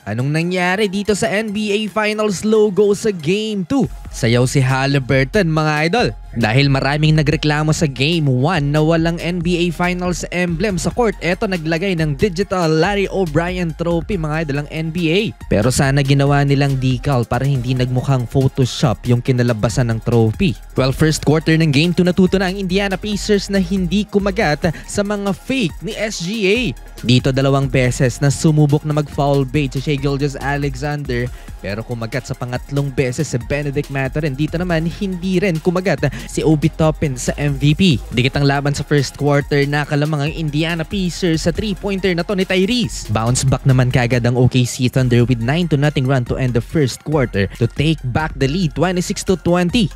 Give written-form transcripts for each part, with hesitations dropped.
Anong nangyari dito sa NBA Finals logo sa Game 2? Sayaw si Haliburton mga idol. Dahil maraming nagreklamo sa Game 1 na walang NBA Finals emblem sa court, eto naglagay ng digital Larry O'Brien trophy mga idol ang NBA. Pero sana ginawa nilang decal para hindi nagmukhang Photoshop yung kinalabasan ng trophy. Well, first quarter ng Game 2 natuto na ang Indiana Pacers na hindi kumagat sa mga fake ni SGA. Dito dalawang beses na sumubok na mag-foul bait si Shai Gilgeous-Alexander pero kumagat sa pangatlong beses si Benedict Mathurin. Dito naman hindi rin kumagat si Obi Toppin sa MVP. Dikit ang laban sa first quarter, nakalamang ang Indiana Pacers sa 3-pointer na to ni Tyrese. Bounce back naman kagad ang OKC Thunder with 9-0 run to end the first quarter to take back the lead 26-20.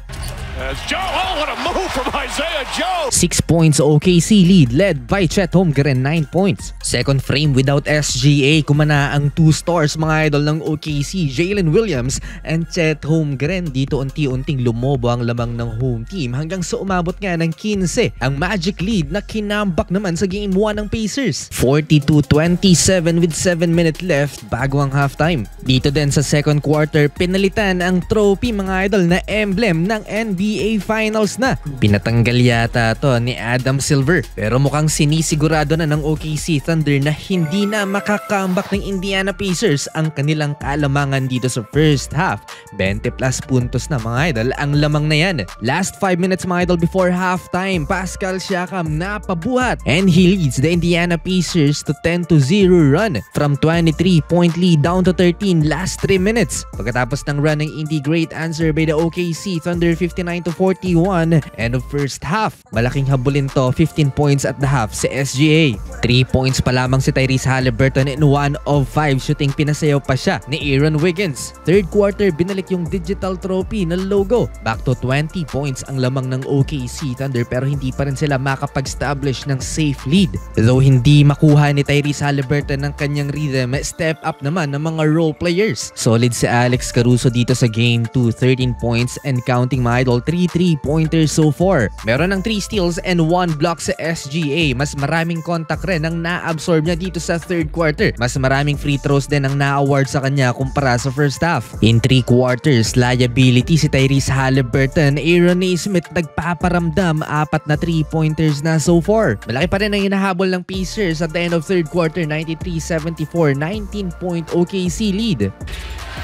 Joe, oh, what a move from Isaiah Joe! 6 points OKC lead led by Chet Holmgren 9 points. Second frame without SGA, kumana ang 2 stars mga idol ng OKC, Jalen Williams and Chet Holmgren. Dito unti-unting lumobo ang lamang ng home team hanggang sa umabot nga ng 15 ang Magic lead na kinambak naman sa Game 1 ng Pacers. 42-27 with 7 minutes left bago ang halftime. Dito din sa second quarter, pinalitan ang trophy mga idol na emblem ng NBA Finals na. Pinatanggal yata to ni Adam Silver pero mukhang sinisigurado na ng OKC Thunder na hindi na makakambak ng Indiana Pacers ang kanilang kalamangan dito sa first half. 20 plus puntos na mga idol ang lamang na yan. Last 5 minutes mga idol before halftime, Pascal Siakam napabuhat and he leads the Indiana Pacers to 10-0 run from 23-point lead down to 13 last 3 minutes. Pagkatapos ng run ng Indy, great answer by the OKC Thunder 59-41 end of first half. Malaking habulin to, 15 points at the half si SGA. 3 points pa lamang si Tyrese Haliburton in 1 of 5 shooting, pinasayaw pa siya ni Aaron Wiggins. Third quarter, binalik yung digital trophy na logo. Back to 20 points ang lamang ng OKC Thunder pero hindi pa rin sila makapag-establish ng safe lead. Though hindi makuha ni Tyrese Haliburton ng kanyang rhythm, step up naman ng mga role players. Solid si Alex Caruso dito sa Game 2, 13 points and counting mga idol, 3 3-pointers so far. Meron ng 3 steals and 1 block sa SGA. Mas maraming contact rin ang na-absorb niya dito sa third quarter. Mas maraming free throws din ang na-award sa kanya kumpara sa first half. In 3 quarters, liability si Tyrese Haliburton. Aaron Nesmith nagpaparamdam, 4 na 3-pointers na so far. Malaki pa rin ang hinahabol ng Pacers at the end of third quarter, 93-74, 19-point OKC lead.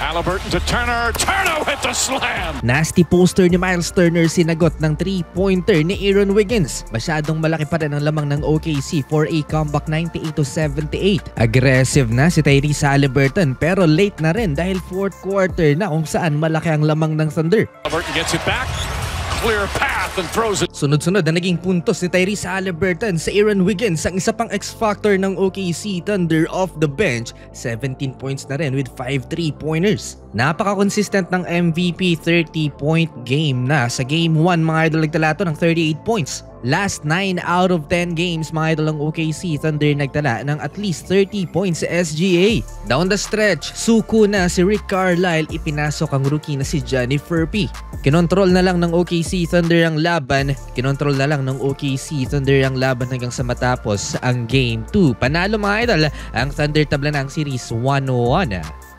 Haliburton to Turner. Turner with the slam! Nasty poster ni Miles Turner, sinagot ng 3-pointer ni Aaron Wiggins. Masyadong malaki pa rin ang lamang ng OKC for a comeback 98-78. Aggressive na si Tyrese Haliburton pero late na rin dahil fourth quarter na kung saan malaki ang lamang ng Thunder. Haliburton gets it back. Clear path and throws it. Sunod-sunod na naging puntos ni Tyrese Haliburton sa Aaron Wiggins, ang isa pang X-factor ng OKC Thunder off the bench. 17 points na rin with 5 3-pointers. Napaka-consistent ng MVP, 30-point game na. Sa Game 1 mga idol nagtala to ng 38 points. Last 9 out of 10 games mga idol ng OKC Thunder nagtala ng at least 30 points sa SGA. Down the stretch, suko na si Rick Carlisle, ipinasok ang rookie na si Johnny Furphy. Kinontrol na lang ng OKC Thunder ang laban. Kinontrol na lang ng OKC Thunder ang laban hanggang sa matapos ang Game 2. Panalo mga idol, ang Thunder tabla ng series 1-1.